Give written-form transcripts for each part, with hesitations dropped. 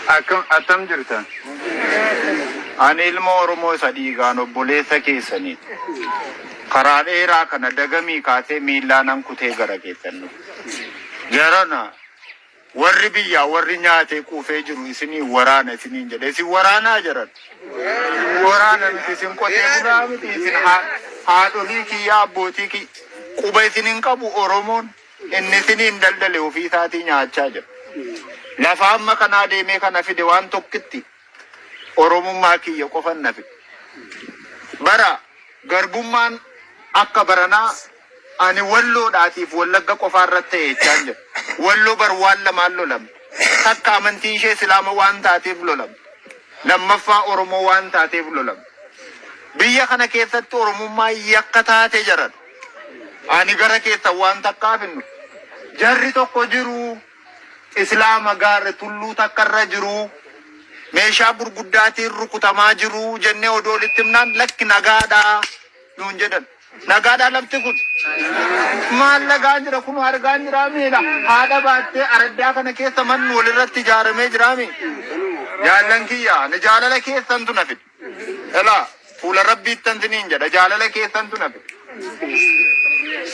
Atam jirtan. Ani ilma Oromoo sadii gaan obboleessa keessanii. Karaa dheeraa kana dagamii kaasee miillaan kutee gara keessan. Jarana warri biyyaa warri nyaatee kuufee jiru isinii waraana isiniin jedhe isin waraanaa jiran. Waraana miti isin qotee bulaa miti isin haadholii kiyyaa abbootii kiyya quba isiniin qabu Oromoon inni isiniin daldale ofii isaatii nyaachaa jira. Lafa amma kanaa deemee kana fide waan tokkitti Oromummaa kiyya qofan nafi. Bara garbummaan akka baranaa ani walloodhaatiif wallagga qofaarratti ta'e jechaan jira. Walloo bar waan lamaan lolam. Takka amantiin ishee Islaama waan taateef lolam. Lammaffaa Oromoo waan taateef lolam. Biyya kana keessatti Oromummaa yakka taate jiran. Ani gara keessa waan takkaaf hinnu. Jarri tokko jiru Islaama gaarre tulluu takkarra jiru. Meeshaa gurguddaatiin rukutamaa jiru jennee odoo walitti himnaan lakki nagaadhaa nuun jedhan. Nagaadhaa lafti kun maal nagaa jira kun argaa jira miidha haadha baattee araddaa kana keessa manni walirratti ijaaramee jira mi jaallan kiyya ni jaalala keessantu nafi elaa fuula rabbiittan siniin jedha jaalala keessantu nafi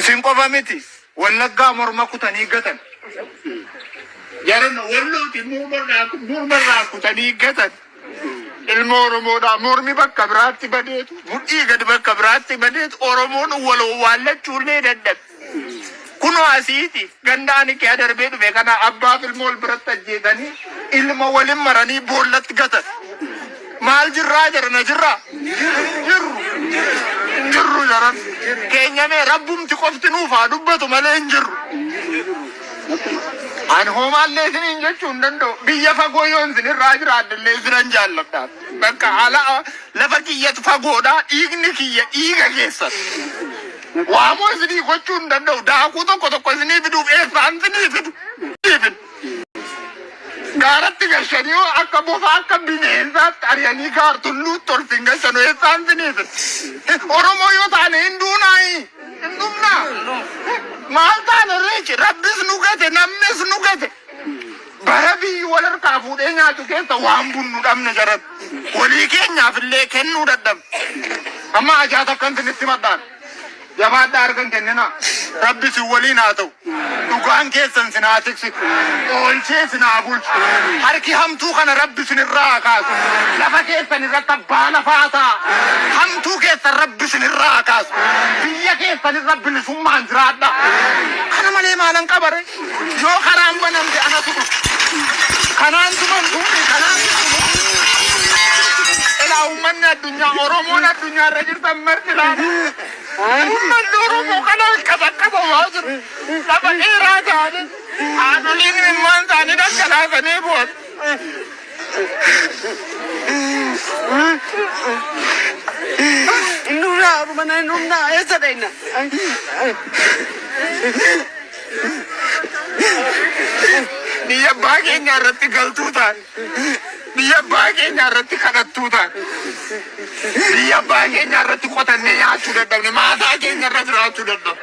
isin qofa miti wallaggaa morma kutanii gatan jaran wallooti murmarraa kutanii gatan ilma Oromoodhaa mormi bakka biraatti badeetu mudhii gad bakka biraatti badeetu Oromoon waloo waallachuullee dadhabe. Kunoo asiiti gandaan kee darbee dhufe kana abbaaf ilma wal biratti ajjeetanii ilma walin maranii boollatti gatan. Maal jirraa jarana jirraa? Jirru jaran. Keenyamee rabbumti qofti nuuf haa dubbatu malee hin jirru. An homaallee isiniin jechuun danda'u biyya fagoo yoon isinirraa jiraadillee isinan jaalladha. Bakka ala lafa kiyyatu fagoodhaa dhiigni kiyya dhiiga keessan. Waamoo isinii gochuu hin danda'u daakuu tokko isinii fiduuf eessaan isinii fidu. Gaaratti gashanii akka bofaa akka bineensaatti ari'anii kaartulluutti ol fin gashanu eessaan isinii fidu. Oromoo yoo taane hin duunaayi. Hin duunaa. Maal taane reechi rabbis nu gate namnis nu gate. Bara biyyi wal harkaa fuudhee nyaatu keessa waan bunnu dhabne jaran. Walii keenyaaf illee kennuu dadhabne. Amma ajaata akkan isinitti maddaan. Jabaadhaa argan kennina. Rabbis waliin haa ta'u. Dhugaan keessan sinaa tiksitu. Oolchee sinaa bulchu. Harki hamtuu kana rabbi sinirraa kaasu. Lafa keessan irratti abbaa lafaa ta'a. Hamtuu keessan rabbi sinirraa kaasu. Biyya keessan irra bilisummaan jiraadha. Kana malee maalan qabare? Yoo karaan banamte anatu dhufu. Kanaan tumantu kanaan ilaa uummanni addunyaa Oromoon addunyaa irra jirtan marti laata. Uummanni Oromoo kana qaba waa jiru. Lafa dheeraa taane haadholiin ilmaan isaanii dhangalaasanii booda. Nuna mana nuna esa dena. Dia bagai nyarati galtutan. Dia bagai nyarati kanatutan. Dia bagai nyarati kota neya sudah dah. Masa bagai nyarati sudah dah.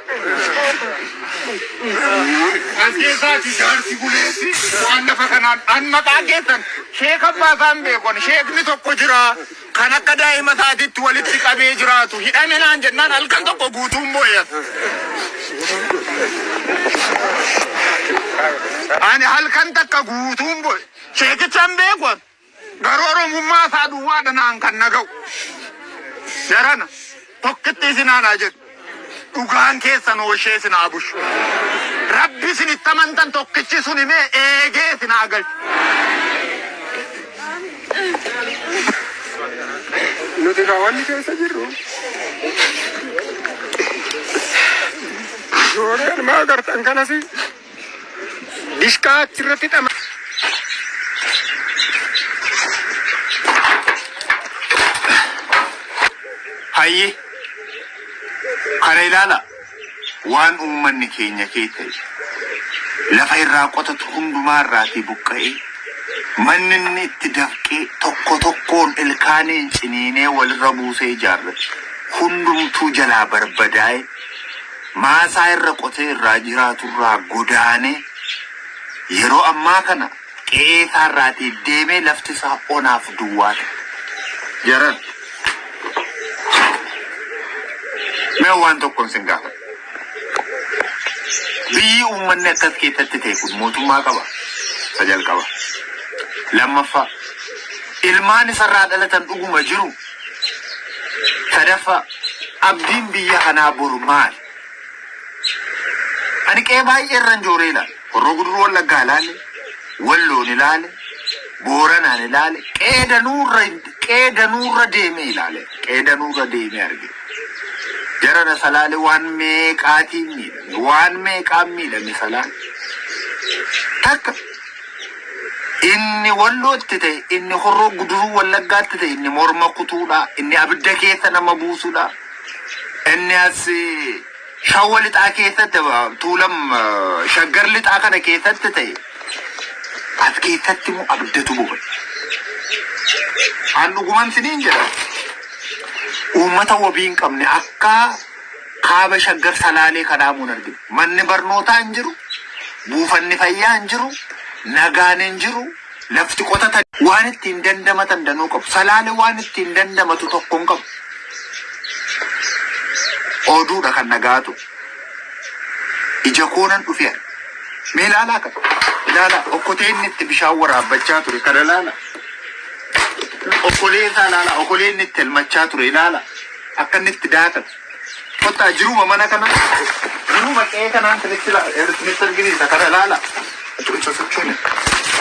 Asal saja jar sibulesi. Anda fakanan anak agetan. Sheikh Abbas ambe kon Sheikh ni tokko jira. Kana kadai masaditti walitti qabee jiraatu hidhaminaan jennaan halkan tokko guutuun booyan. Ani halkan takka guutuun booy. Sheekichaan beekon garuu Oromummaa isaa duwwaadhaan kan naga'u. Jarana tokkitti isinaan jedhu dhugaan keessan ooshee isinaa bushu. Rabbi isinitti amantan tokkichi sun himee eegee isinaa galchu. Nuti kawanni keessa jirru. Jooreen maa gartan kanasi dishkaa achirratti xama. Hayyi kana ilaala waan uummanni keenya keessa lafa irraa qotatu hundumaa irraatii buqqa'ee manni inni itti dafqee tokkoon ilkaaniin ciniinee walirra buusee ijaarrate hundumtuu jalaa barbadaa'e maasaa irra qotee irraa jiraatu irraa godaanee yeroo ammaa kana qe'eesaarraatii deemee lafti isaa onaaf duwwaata. Jaran mee waan tokkoon sin gaafadha. Biyyi uummanni akkas keessatti ta'e kun mootummaa qaba. Isa jalqaba. Lammaffaa ilmaan isarraa dhalatan dhuguma jiru. Sadaffaa abdiin biyya kanaa boru maali? Ani qe'ee baay'ee irraan jooree ilaale. Horroo Guduruu Wallaggaa ilaale. Walloon ilaale. Booranaan ilaale. Qeedanuurra deemee ilaale. Qeedanuurra deemee arge. Jarana Salaale waan meeqaatiin miidhame. Waan meeqaan miidhame Salaale. Takka inni Wallootti ta'e, inni Horroo Guduruu Wallaggaatti ta'e, inni morma kutuudha, inni abidda keessa nama buusuudha. Inni as Shawwa lixaa keessatti Tuulam Shaggar lixaa kana keessatti ta'e as keessatti immoo abiddatu bu'e. An dhuguman siniin jedha. Uummata wabii hin qabne akka kaaba Shaggar Salaalee kanaa mun arginu. Manni barnootaa hin jiru, buufanni fayyaa hin jiru, nagaan hin jiru, lafti qotatan waan ittiin dandamatan danuu qabu. Salaalee waan ittiin dandamatu tokko hin qabu. Oduudha kan nagaatu. Ija koonan dhufeera. Mee ilaalaa kan. Ilaalaa okkotee inni itti bishaan waraabbachaa ture kana ilaala. Okkolee isaa ilaala. Okkolee inni itti elmachaa ture ilaala. Akka inni itti daatan. Kottaa jiruma mana kana. Jiruma qe'ee kanaan sinitti argisiisa kana ilaala.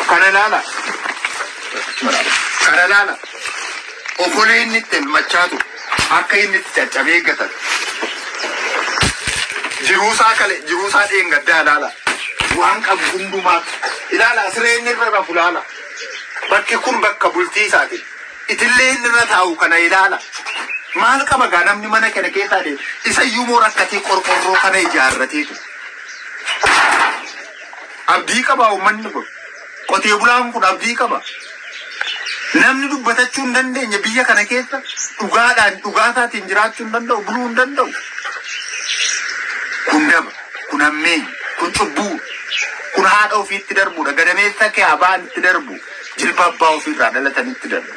Kana ilaala. Kana ilaala. Okkolee inni itti elmachaa ture. Akka inni itti caccabee eeggatan. Jiruusaa dheengaddaa ilaala. Waan qabu hundumaa ilaala. Siree inni irra rafu ilaala. Bakki kun bakka bultii isaati. Itillee inni irra taa'u kana ilaala. Maal qaba gaa namni mana kana keessaa deemu? Isayyuu moo rakkatee qorqorroo kana ijaarrateetu. Abdii qaba uummanni kun. Qotee bulaan kun abdii qaba. Namni dubbatachuu hin dandeenye biyya kana keessa dhugaataatiin jiraachuu hin danda'u, buluu hin danda'u. Kun daba, kun hammeenya, kun cubbuu, kun haadha ofiitti darbuudha. Gadameessa kee abaan itti darbu, jilba abbaa ofiirraa dhalatanitti darbu.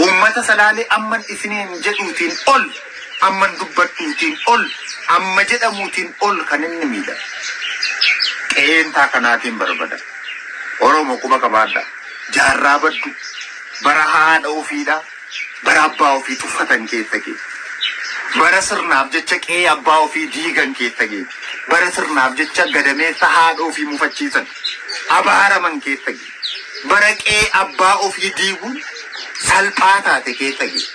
Uummata Salaalee amman isiniin jedhuutiin ol, amman dubbadhuutiin ol, amma jedhamuutiin ol kan inni miidha. Qeentaa kanaatiin barbada. Oromoo quba qabaadha. Jaarraa baddu, bara haadha ofiidha, bara abbaa ofii tuffatan keessa keessa. Bara sirnaaf jecha qe'ee abbaa ofii diigan keessa geesse. Bara sirnaaf jecha gadameessa haadha ofii mufachiisan. Abaaraman keessa geesse. Bara qe'ee abbaa ofii diiguun salphaa taate keessa geesse.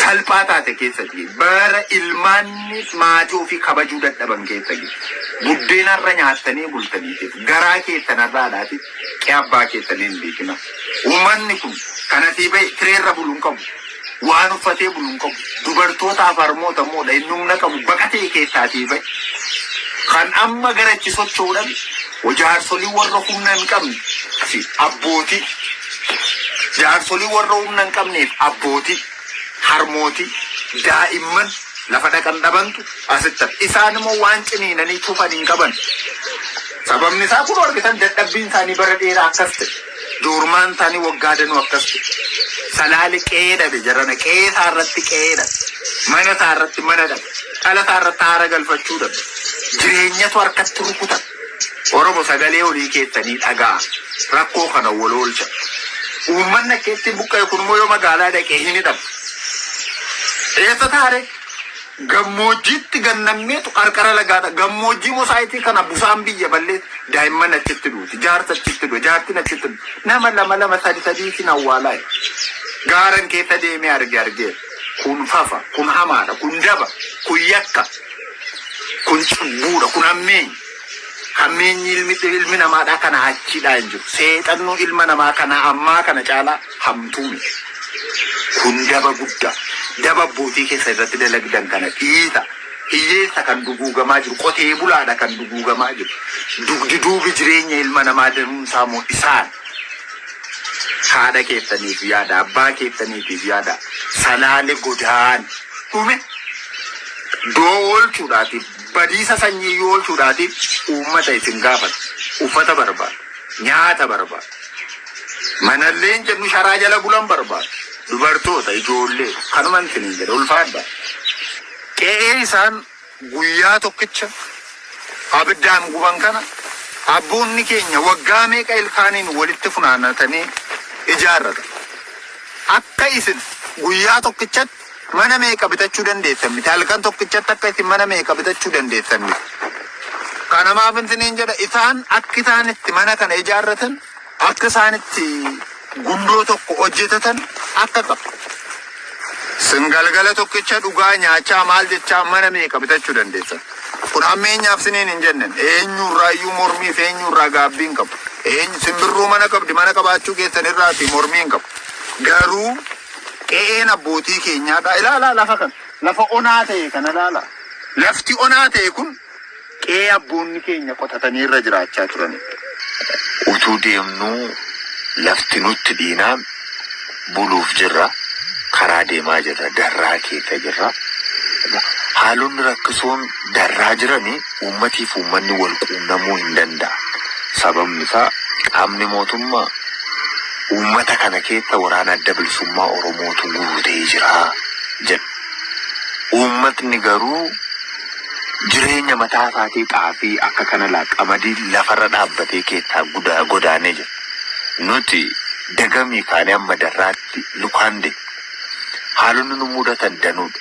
Salphaa taate keessa geesse. Bara ilmaanni maatii ofii kabajuu dadhaban keessa geesse. Buddeenarra nyaattanii bultanii keessa. Garaa keessanarraa dhaati qe'ee abbaa keessanii hin beekina. Uummanni kun kanasii bahe tireerra buluun qabu. Waan uffatee buluun qabu. Dubartootaaf harmoota moodha inni humna qabu baqatee keessaatii bahe. Kan amma garachi socho'uudhaan jaarsolii warra humna hin qabne abbootii. Jaarsolii warra humna hin qabneef abbootii, harmootii, daa'imman lafa dhaqan dhabantu asitti. Isaan immoo waan ciniinanii cufan hin qaban. Sababni isaa kun argitan dadhabbiin isaanii bara dheeraa akkas ta'e. Doormaan isaanii waggaa danuu akkas ta'e. Salaale qe'ee dhabe jarana qe'ee isaarratti qe'ee dhabe. Mana isaarratti mana dhabe. Dhala isaarratti haara galfachuu dhabe. Jireenyatu harkatti rukuta. Oromoo sagalee olii keessanii dhagaa. Rakkoo kana wal oolcha. Uummanni akkeetti buqqa'e kun immoo yoo magaalaa dhaqee hin hidhamu. Eessa taare? Gammoojjiitti gannammeetu qarqara lagaadha. Gammoojjii mosaayitii kana busaan biyya ballee daa'imman achitti duuti. Jaarsa achitti duuti. Jaartiin achitti duuti. Nama lama sadiitiin awwaalaa. Gaaran keessa deemee argee. Kun fafa, kun hamaadha, kun daba, kun yakka, kun cubbuudha, kun hammeenya. Hammeenyi ilmi namaadhaa kana achiidhaa hin jiru. Seexannoo ilma namaa kana ammaa kana caalaa hamtuuni. Kun daba guddaa. Daba abbootii keessa irratti dalagdan kana dhiita. Hiyyeessa kan duguugamaa jiru. Qotee bulaadha kan duguugamaa jiru. Dugdi duubi jireenya ilma namaa danuunsaa moo isaan. Haadha keessaniif yaada. Abbaa keessaniif yaada. Salaale godaan. Dhume. Doo oolchuudhaatiif. Badiisa sanyii yoo oolchuudhaatiif uummata isin gaafata. Uffata barbaada. nyaata barbaadu. Manalleen jennu sharaa jala bulan barbaadu. Dubartoota ijoollee kanuman tiniin jedha ulfaadha. Qe'ee isaan guyyaa tokkicha abiddaan guban kana abboonni keenya waggaa meeqa ilkaaniin walitti funaannatanii ijaarrata. Akka isin guyyaa tokkichatti mana meeqa bitachuu dandeessan miti. Halkan tokkichatti akka isin mana meeqa bitachuu dandeessan miti. Kanamaaf intiniin jedha isaan akka isaanitti mana kana ijaarratan akka isaanitti gundoo tokko hojjetatan akka qabu. Singalgala tokkicha dhugaa nyaachaa maal jechaa mana meeqa bitachuu dandeessan. Kun ammeenyaaf siniin hin jennen eenyurraayyuu mormiif eenyurraa gaabbii hin qabu. Simbirruu mana qabdi mana qabaachuu keessan irraati mormii hin qabu. Garuu qe'een abbootii keenyaadha. Ilaalaa lafa kana. Lafa onaa ta'e kana ilaalaa. Lafti onaa ta'e kun qe'ee abboonni keenya qotatanii irra jiraachaa turanidha. Utuu deemnuu lafti nutti diinaan buluuf jirra. Karaa deemaa jirra. Darraa keessa jirra. Haalonni rakkisoon darraa jiranii uummatiif uummanni wal quunnamuu hin danda'a. Sababni isaa qaamni mootummaa uummata kana keessa waraana adda bilisummaa Oromootu guutee jira jedha. Uummatni garuu jireenya mataa isaatii xaafii akka kana qamadii lafarra dhaabbatee keessaa godaanee jira. Nuti dagamii kaanee amma darraatti lukaan deema. Haalonni nu mudatan danuudha.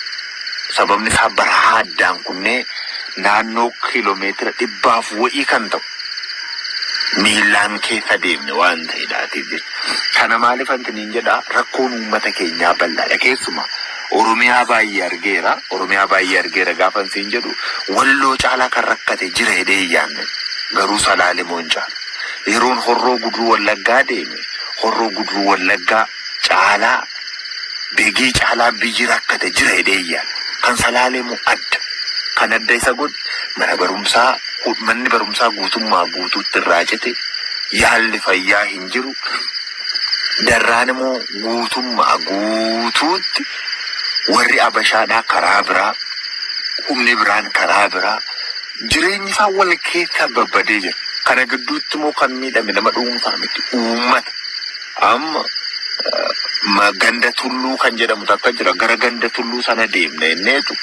Sababni isaa baraa addaan kunnee naannoo kiiloomeetira 100 wa'ii kan ta'u. Miilaan keessa deemne waan ta'eedhaatiif jechuudha. Kana maaliif antiniin jedhaa rakkoon uummata keenyaa bal'aadha. Keessumaa Oromiyaa baay'ee argeera. Oromiyaa baay'ee argeera gaafa siin jedhu Walloo caalaa kan rakkate jira jedhee hin yaadne. Garuu Salaalee moo hin caalu. Yeroon Horroo Guduruu Wallaggaa deeme Horroo Guduruu Wallaggaa caalaa beegii caalaa biyyi rakkate jira jedhee hin yaadne. Kan Salaalee moo adda. Kan adda isa godhe manni barumsaa guutummaa guutuutti irraa cite yaalli fayyaa hin jiru. Darraan immoo guutummaa guutuutti warri Abashaadhaa karaa biraa humni biraan karaa biraa jireenyi isaa wal keessa babbadee jira. Kana gidduutti immoo kan miidhame nama dhuunfaa miti uummata. Amma ganda tulluu kan jedhamu takka jira. Gara ganda tulluu sana deemne inneetu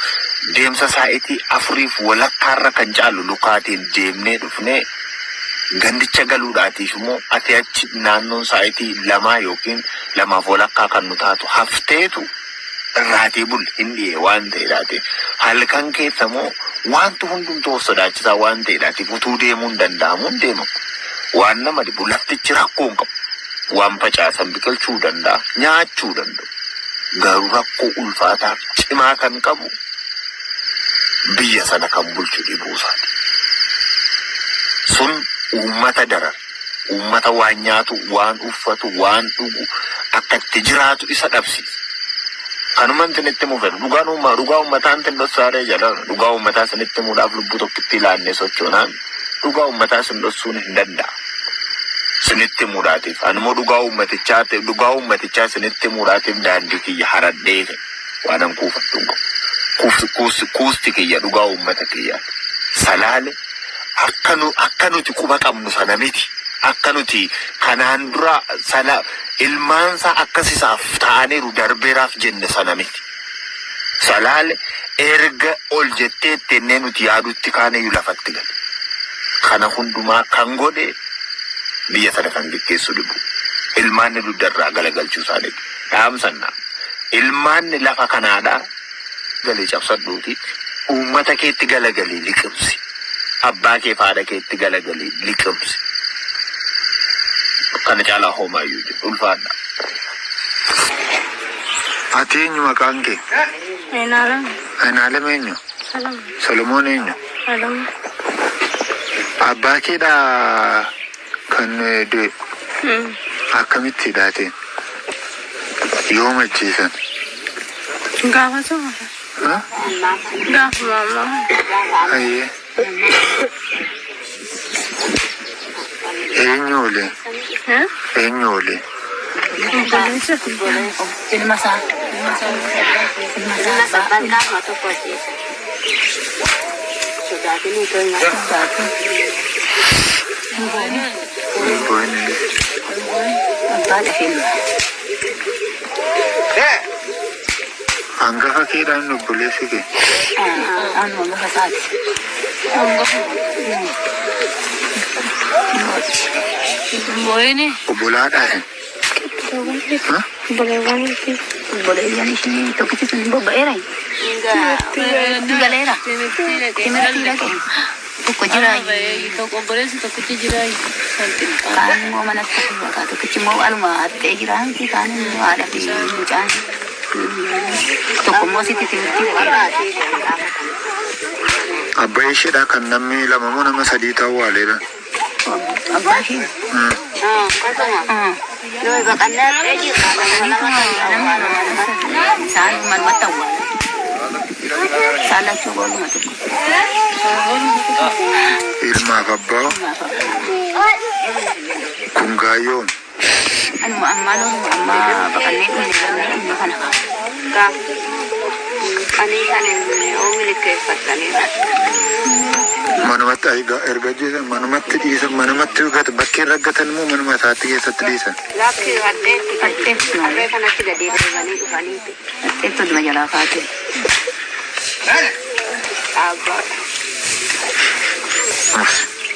deemsa saa'itii 4 walakkaarra kan caalu lukaatiin deemnee dhufnee gandicha galuudhaatiif immoo ati achi naannoon saa'itii 2 yookiin 2 walakkaa kan nu taatu hafteetu irraatii bul hin dhiye waan ta'eedhaati. Halkan keessa immoo wanti hundumtuu sodaachisaa waan ta'eedhaatiif utuu deemuun danda'amuun deemamu. Waan nama dhibu laftichi rakkoo hin qabu. Waan facaasan biqilchuu danda'a, nyaachuu danda'u. Garuu rakkoo ulfaataa cimaa kan qabu biyya sana kan bulchu dhibuusaati. Sun uummata daran, uummata waan nyaatu, waan uffatu, waan dhugu akka itti jiraatu isa dhabsiisa. Kanumaan itti muufan dhugaa uummataan itti dhossaaree jedhama. Dhugaa uummataa sanitti muudhaaf lubbuu tokkitti ilaannee sochoonaan dhugaa uummataa sin dhossuun hin danda'a. Sinitti muudhaatiif animmoo dhugaa uummatichaa sinitti muudhaatiif daandii kiyya haradhee waan an kuufattu kuusti kiyya dhugaa uummata kiyya. Salaale akka nuti quba qabnu sana miti. Akka nuti kanaan dura ilmaansaa akkasisaaf ta'aniiru darbeeraaf jenne sana miti. Salaale erga ol jettee ittennee nuti yaadutti kaaneyyuu lafatti gale. Kana hundumaa kan godhe biyya sana kan gaggeessu dhibu. Ilmaanni duddarraa galagalchuu isaaniiti. Dhaamsannaa. Ilmaanni lafa kanaadhaa galee cabsadhuuti. Uummata keetti galagalii liqimsi. Abbaa kee faadha keetti galagalii liqimsi. Kana caalaa hoomaayyuu jedhu ulfaadha. Ati eenyu maqaan kee? Ainaalem eenyu? Solomoon eenyu? Abbaa keedhaa kan du'e akkamitti hidhaateen? Yoom ajjeesan? Gaafa suma. Gaafa mammaa. Ayyee. Eenyu olee? Eenyu olee? Ilma isaa. Gaafa tokko ajjeesan. Sodaatanii tolna. Boyne. Abbaa dhafeen Hangafa keedhaan obboleessi kee. anuma gafa isaati. Boyne Obbolaadhaan. obboleeyyan ishee tokkichi sun bobba'eera. Galeera. Timirtii dhaqe. Tokko jira. Obboleessi tokkichi jira. Kaan immoo manatti bakka tokkichi immoo aluma hattee jira. Kaan immoo haadha fi mucaan. Tokko immoo sitti timirtii Abbaa isheedhaa kan namni lama moo nama sadii ta'uu waaleedha. abbaa ishee. Nama baqannaa ta'e Isaan manumatti awwaala. Isaan lachuu booluma tokko. Ilmaaf abbaa kun gaayyoon. Anuma ammaa loonuma ammaa baqannee dhumne kana. Ani kan oomili keeffatanii Manumatti erga jeesan manumatti dhiisan manumatti bakkee raggatan moo manuma isaatti keessatti dhiisan. lakki hadheetti Hadheetti harree kanatti gadi deebanii dhufaniiti. hadheetti oduma jalaa kaatee. Abbaa.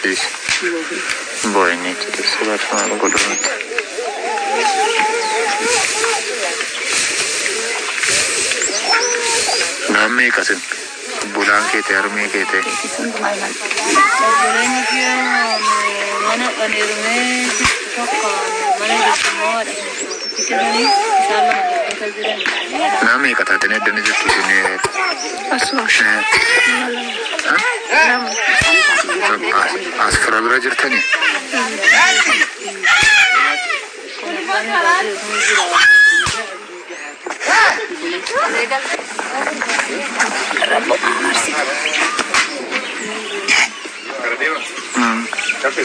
Dhiis. Boyne jedhe suuraa kana godhumatti. Nammee qasin bulaan kee ta'e harmee kee ta'e. Hundumaa imal. Obboleeni kiyya mana qaneerumee tokko mana jirtumoodha. Jedhanii isaan lama gaggeessaa jiran. Nammee qataatiin eddan jirtu as fira bira jirtanii.